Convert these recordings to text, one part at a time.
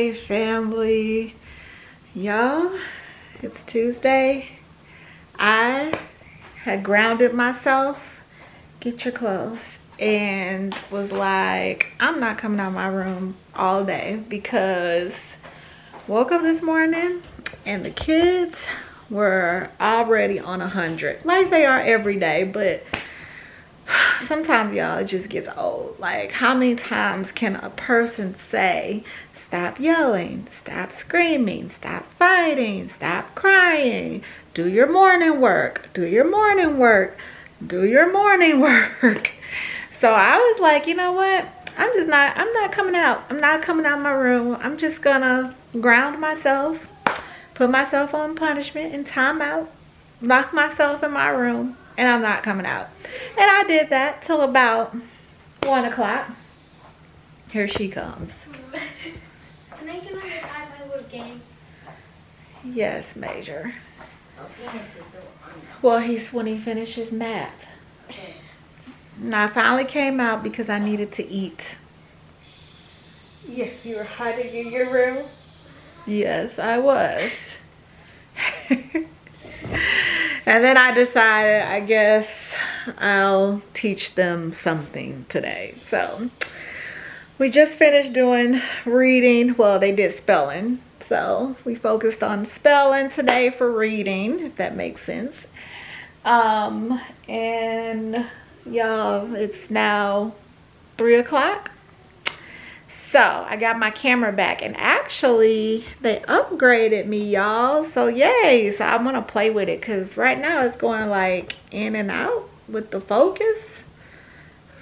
Hey family, y'all, it's Tuesday. I had grounded myself, get your clothes, and was like, I'm not coming out of my room all day because woke up this morning and the kids were already on 100, like they are every day, but sometimes, y'all, it just gets old. Like, how many times can a person say, stop yelling, stop screaming, stop fighting, stop crying, do your morning work, do your morning work, do your morning work. So I was like, you know what? I'm not coming out. I'm not coming out of my room. I'm just gonna ground myself, put myself on punishment and timeout, lock myself in my room, and I'm not coming out. And I did that till about 1 o'clock. Here she comes. Can I get on your iPad with games? Yes, Major. Well, he's when he finishes math. Now I finally came out because I needed to eat. Yes, you were hiding in your room? Yes, I was. And then I decided, I guess I'll teach them something today. So we just finished doing reading. Well, they did spelling. So we focused on spelling today for reading, if that makes sense. And y'all, it's now 3 o'clock. So I got my camera back, and actually they upgraded me, y'all. So yay. So I'm gonna play with it because right now it's going like in and out with the focus.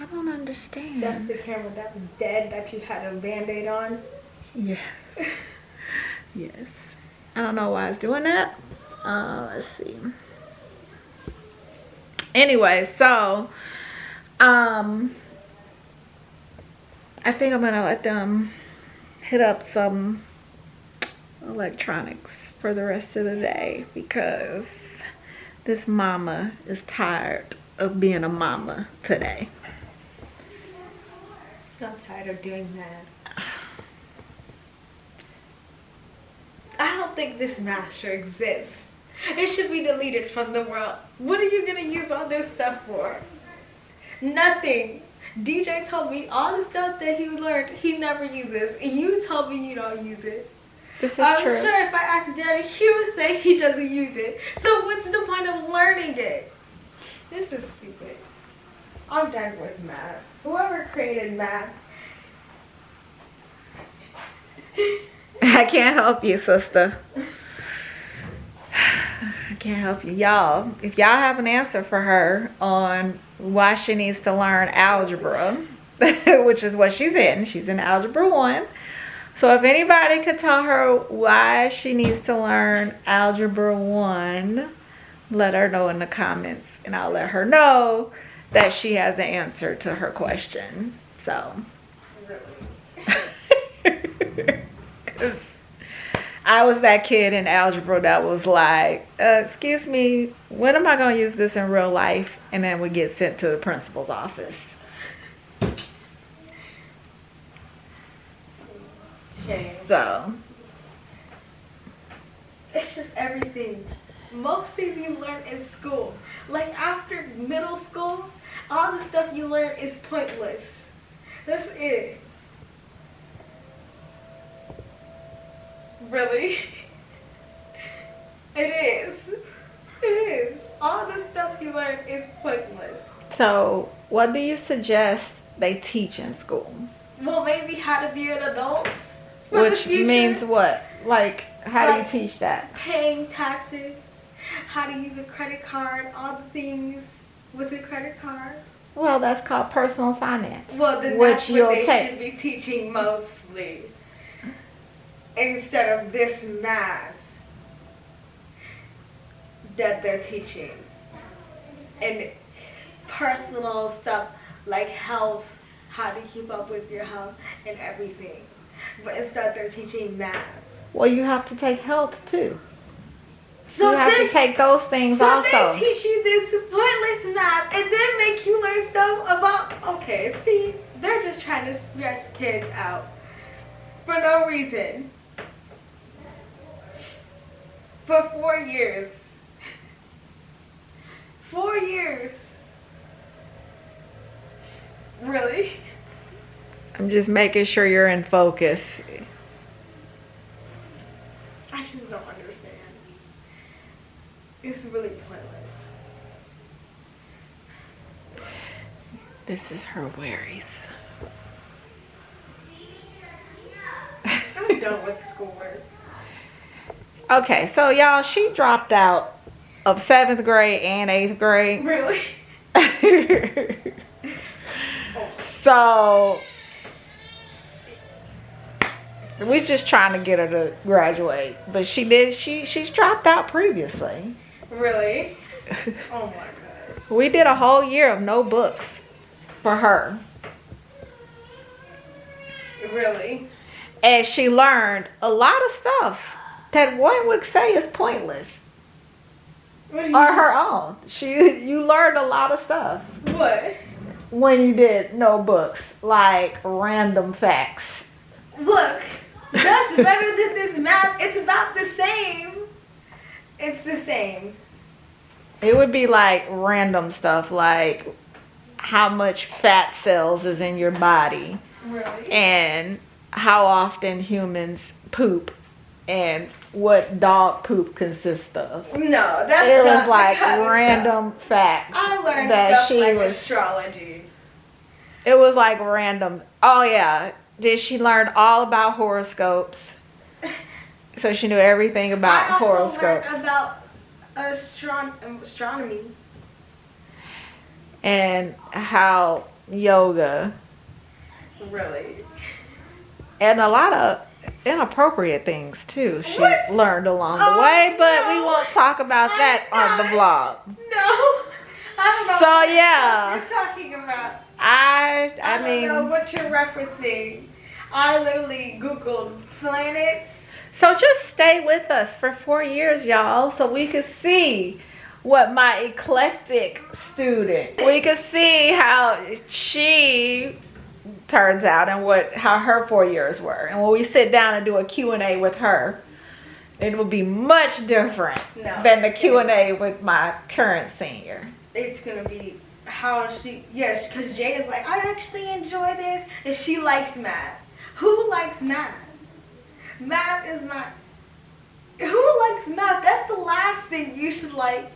I don't understand. That's the camera that was dead that you had a band-aid on? Yes. Yes. I don't know why it's doing that. Let's see. Anyway, so I think I'm gonna let them hit up some electronics for the rest of the day because this mama is tired of being a mama today. I'm tired of doing that. I don't think this master exists. It should be deleted from the world. What are you gonna use all this stuff for? Nothing. DJ told me all the stuff that he learned he never uses, and you told me you don't use it. This is I'm true. sure if I asked Daddy, he would say he doesn't use it. So what's the point of learning it? This is stupid. I'm done with math. Whoever created math. I can't help you, sister. I can't help you. Y'all, if y'all have an answer for her on why she needs to learn algebra, which is what she's in. She's in Algebra 1. So if anybody could tell her why she needs to learn Algebra 1, let her know in the comments, and I'll let her know that she has an answer to her question. So, because I was that kid in algebra that was like, excuse me, when am I going to use this in real life? And then we get sent to the principal's office. Shame. So, It's just everything. Most things you learn in school. Like after middle school, all the stuff you learn is pointless. That's it. Really? It is. It is. All the stuff you learn is pointless. so what do you suggest they teach in school? Well, maybe how to be an adult for the Which future. means what? Like, how Like, do you teach that? Paying taxes, how to use a credit card, all the things with a credit card. Well, that's called personal finance. Well, then Which that's you'll what they take. should be teaching mostly. Instead of this math that they're teaching. And personal stuff like health, how to keep up with your health and everything. But instead they're teaching math. Well, you have to take health too. So you have to take those things so also. they teach you this pointless math and then make you learn stuff about, okay, see, they're just trying to stress kids out. For no reason. For 4 years. 4 years. Really? I'm just making sure you're in focus. I just don't understand. It's really pointless. This is her worries. I'm done with schoolwork. Okay, so y'all, she dropped out of 7th grade and 8th grade. Really? So we're just trying to get her to graduate, but she's dropped out previously. Really? Oh my gosh. We did a whole year of no books for her, Really? and she learned a lot of stuff that one would say is pointless What do you on her own. You learned a lot of stuff What? when you did no books, like random facts. Look, that's better than this math. It's about the same. It's the same. It would be like random stuff, like how much fat cells is in your body Really? and how often humans poop and what dog poop consists of. No, that's It not was like the kind of random stuff. facts I learned that stuff she like was. astrology. It was like random. Oh yeah, did she learn all about horoscopes? So she knew everything about I also horoscopes learned about astronomy. and how yoga Really? and a lot of inappropriate things too. She What? learned along the Oh, way, but we no. won't talk about that on the vlog. No. I don't know So, what yeah. you're talking about. I I mean, don't know what you're referencing. I literally Googled planets. so just stay with us for 4 years, y'all, so we could see what my eclectic student, we could see how she turns out and how her 4 years were. And when we sit down and do a Q&A with her, it will be much different than the Q&A with my current senior. It's gonna be how she, yes, because Jada's like, I actually enjoy this, and she likes math. Who likes math? Math is not. Who likes math? That's the last thing you should like.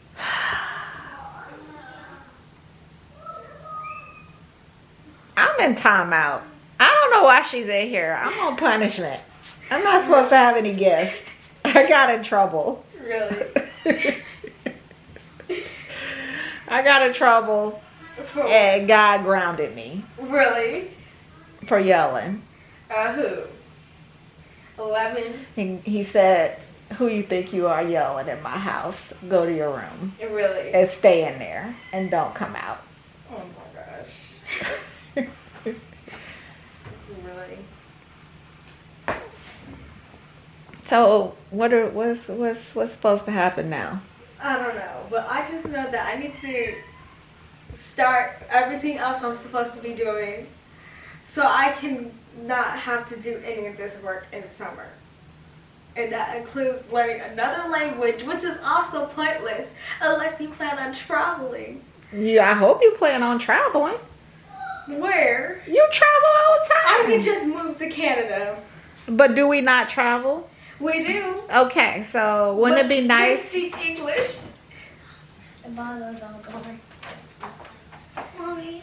I'm in timeout. I don't know why she's in here. I'm on punishment. I'm not supposed to have any guests. I got in trouble. Really? I got in trouble and God grounded me Really? for yelling. Who? 11? He said, who you think you are yelling in my house? Go to your room Really? and stay in there and don't come out. Oh my gosh. Really? So what's supposed to happen now? I don't know, but I just know that I need to start everything else I'm supposed to be doing so I can not have to do any of this work in summer. And that includes learning another language, which is also pointless unless you plan on traveling. Yeah, I hope you plan on traveling. Where? You travel all the I time. could just move to Canada. But do we not travel? We do. Okay, so wouldn't it be nice? They speak English. The bottle's all gone. Mommy,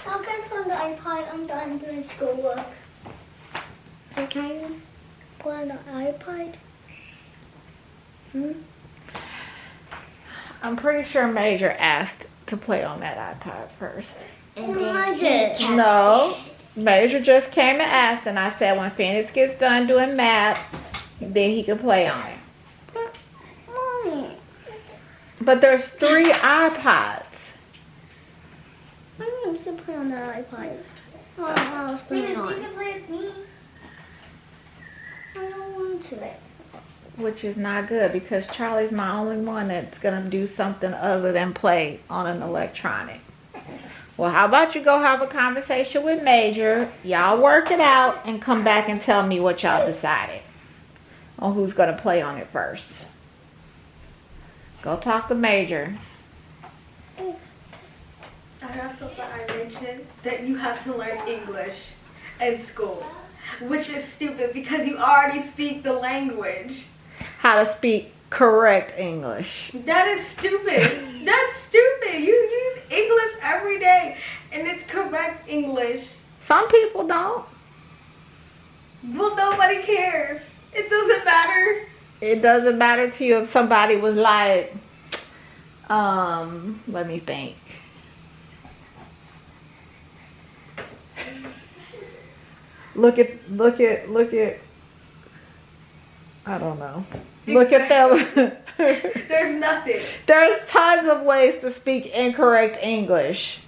I'll get on the iPod. I'm done doing schoolwork. So can you put on the iPod? I'm pretty sure Major asked to play on that iPod first. No, I did. No, Major just came and asked, and I said when Phoenix gets done doing math, then he can play on it. Mommy, But there's 3 iPods. I need to play on the iPod. Oh, I was playing on. You can play with me. I don't want to. Which is not good because Charlie's my only one that's gonna do something other than play on an electronic. Well, how about you go have a conversation with Major, y'all work it out, and come back and tell me what y'all decided on who's going to play on it first. Go talk to Major. I also thought I mentioned that you have to learn English in school, which is stupid because you already speak the language. How to speak correct English. That is stupid. That's stupid. You use English every day and it's correct English. Some people don't. Well, nobody cares. It doesn't matter. It doesn't matter to you if somebody was like, let me think. Look at, I don't know. Look at them. There's nothing. There's tons of ways to speak incorrect English.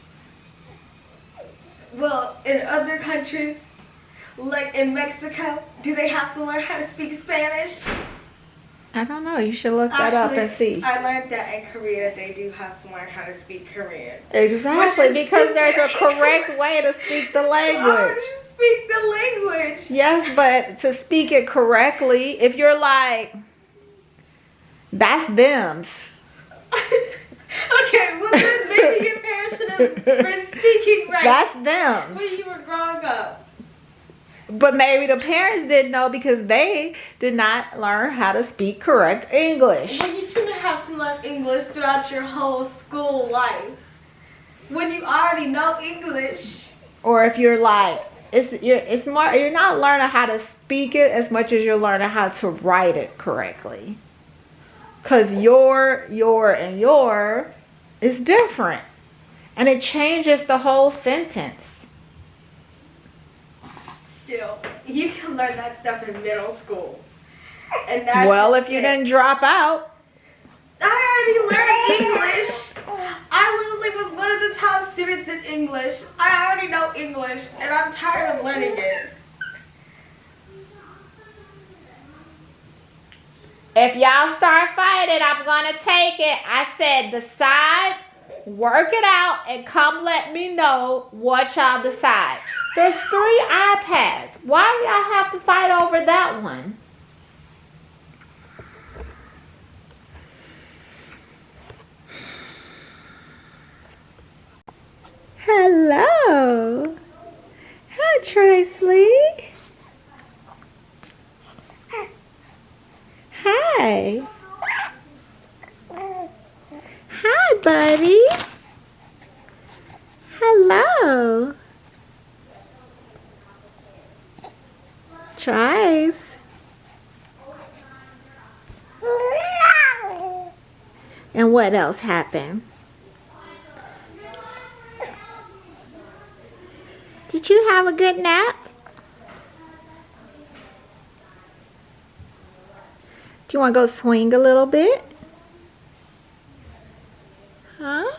Well, in other countries, like in Mexico, do they have to learn how to speak Spanish? I don't know. You should look that up and see. I learned that in Korea they do have to learn how to speak Korean. Exactly, because there's a correct way to speak the language. Speak the language. Yes, but to speak it correctly, if you're like, that's them's. Okay, well then maybe your parents should have been speaking right. That's them. When you were growing up. But maybe the parents didn't know because they did not learn how to speak correct English. Well, you shouldn't have to learn English throughout your whole school life. When you already know English. Or if you're like, it's more, you're not learning how to speak it as much as you're learning how to write it correctly. Because your and your is different. And it changes the whole sentence. Still, you can learn that stuff in middle school. And that's well, if you didn't drop out. I already learned English. I literally was one of the top students in English. I already know English, and I'm tired of learning it. If y'all start fighting, I'm going to take it. I said decide, work it out, and come let me know what y'all decide. There's 3 iPads. Why do y'all have to fight over that one? Hello. Hi, Tracy. Hi. Hi, buddy. Hello. Trice. And what else happened? Did you have a good nap? Do you want to go swing a little bit? Huh?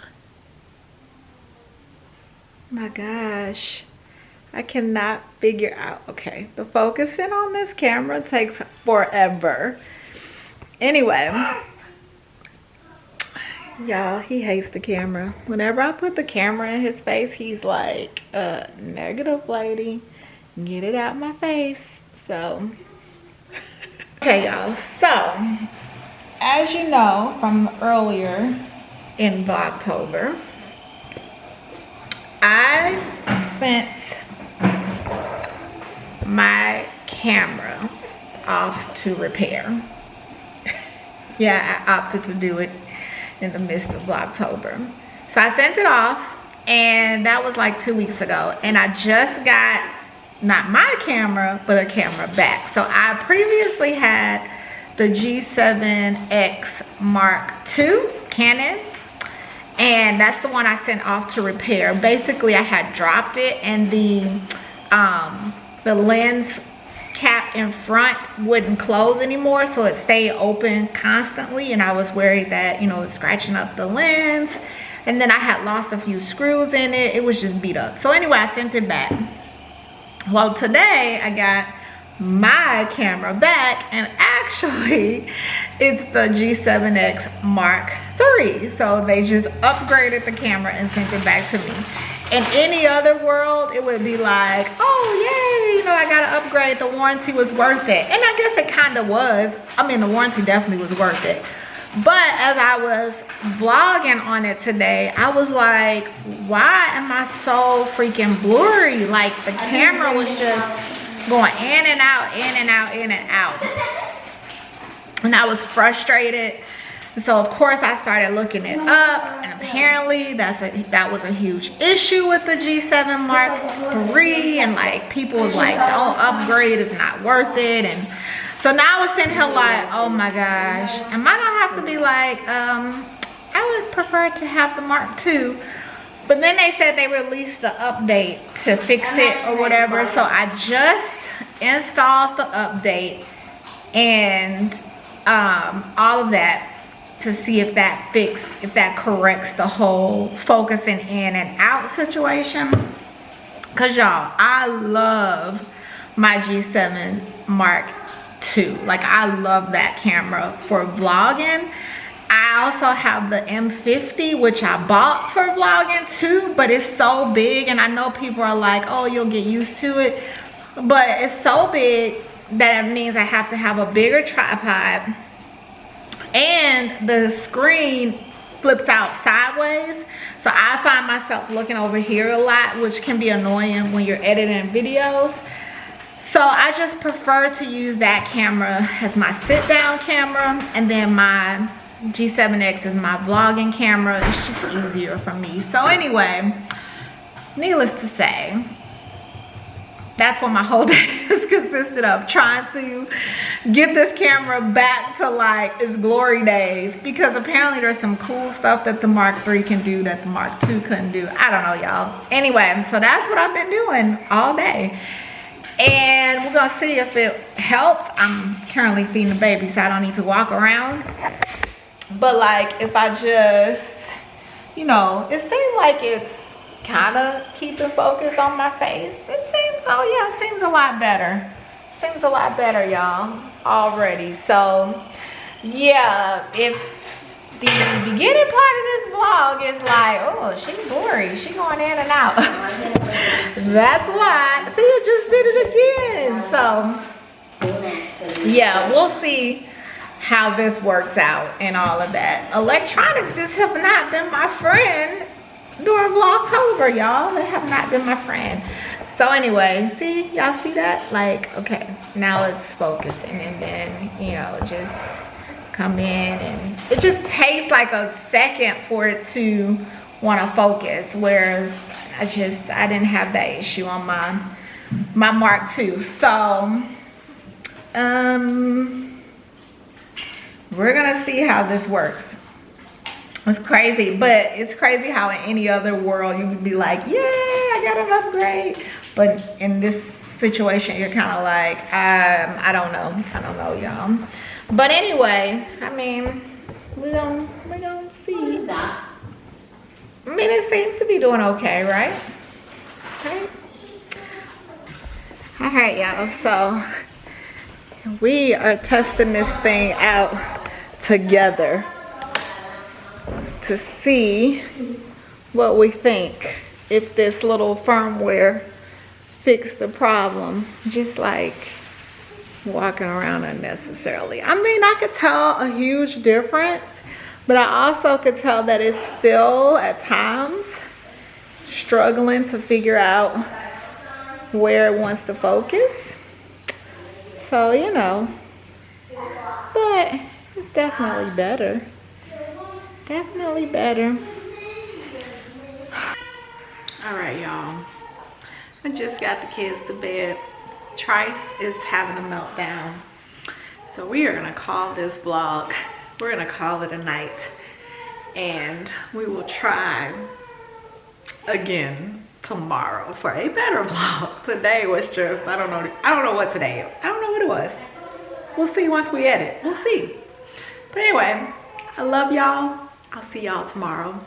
My gosh. I cannot figure out. Okay, the focusing on this camera takes forever. Anyway. Y'all, he hates the camera. Whenever I put the camera in his face, he's like, negative lady. Get it out my face. So, okay, y'all. So, as you know from earlier in Vlogtober, I sent my camera off to repair. Yeah, I opted to do it in the midst of Vlogtober. So I sent it off, and that was like 2 weeks ago. And I just got, not my camera, but a camera back. So I previously had the G7X Mark II Canon, and that's the one I sent off to repair. Basically, I had dropped it, and the lens cap in front wouldn't close anymore, so it stayed open constantly, and I was worried that, you know, it's scratching up the lens. And then I had lost a few screws in it. It was just beat up. So anyway, I sent it back. Well, today I got my camera back, and actually it's the G7X Mark III. So they just upgraded the camera and sent it back to me. In any other world, it would be like, oh yay, you know, I got to upgrade. The warranty was worth it. And I guess it kind of was. I mean, the warranty definitely was worth it. But as I was vlogging on it today, I was like, why am I so freaking blurry? Like the camera was just going in and out, in and out, in and out. And I was frustrated. So of course I started looking it up, and apparently that was a huge issue with the G7 Mark III, and like people was like, don't upgrade, it's not worth it. And so now I was sitting here like, oh my gosh, am I gonna have to be like, I would prefer to have the Mark II. But then they said they released an update to fix it or whatever. So I just installed the update and all of that to see if that corrects the whole focusing in and out situation. Cause y'all, I love my G7 Mark II. Like I love that camera for vlogging. I also have the M50, which I bought for vlogging too, but it's so big, and I know people are like, oh, you'll get used to it, but it's so big that it means I have to have a bigger tripod, and the screen flips out sideways, so I find myself looking over here a lot, which can be annoying when you're editing videos. So I just prefer to use that camera as my sit down camera, and then my G7X is my vlogging camera. It's just easier for me. So anyway, needless to say, that's what my whole day has consisted of, trying to get this camera back to like its glory days, because apparently there's some cool stuff that the Mark III can do that the Mark II couldn't do. I don't know, y'all. Anyway, so that's what I've been doing all day, and we're gonna see if it helped. I'm currently feeding the baby, so I don't need to walk around. But like if I just, you know, it seems like it's kind of keeping focus on my face. It seems, oh yeah, it seems a lot better. Seems a lot better, y'all, already. So yeah, if the beginning part of this vlog is like, oh, she's blurry, she going in and out. That's why. See, I just did it again. So yeah, we'll see how this works out and all of that. Electronics just have not been my friend during Vlogtober, y'all. They have not been my friend. So anyway, see, y'all see that? Like, okay, now it's focusing, and then, you know, just come in, and it just takes like a second for it to want to focus, whereas I didn't have that issue on my Mark II. So we're gonna see how this works. It's crazy, but it's crazy how in any other world you would be like, yay, I got an upgrade. But in this situation, you're kind of like, I don't know, y'all. But anyway, I mean, we're gonna see. I mean, it seems to be doing okay, right? Okay. All right, y'all, so we are testing this thing out together to see what we think, if this little firmware fixed the problem, just like walking around unnecessarily. I mean, I could tell a huge difference, but I also could tell that it's still at times struggling to figure out where it wants to focus. So, you know, but it's definitely better. Definitely better. All right, y'all. I just got the kids to bed. Trice is having a meltdown. So we are gonna call this vlog, we're gonna call it a night. And we will try again tomorrow for a better vlog. Today was just, I don't know what today, I don't know what it was. We'll see once we edit, we'll see. But anyway, I love y'all. I'll see y'all tomorrow.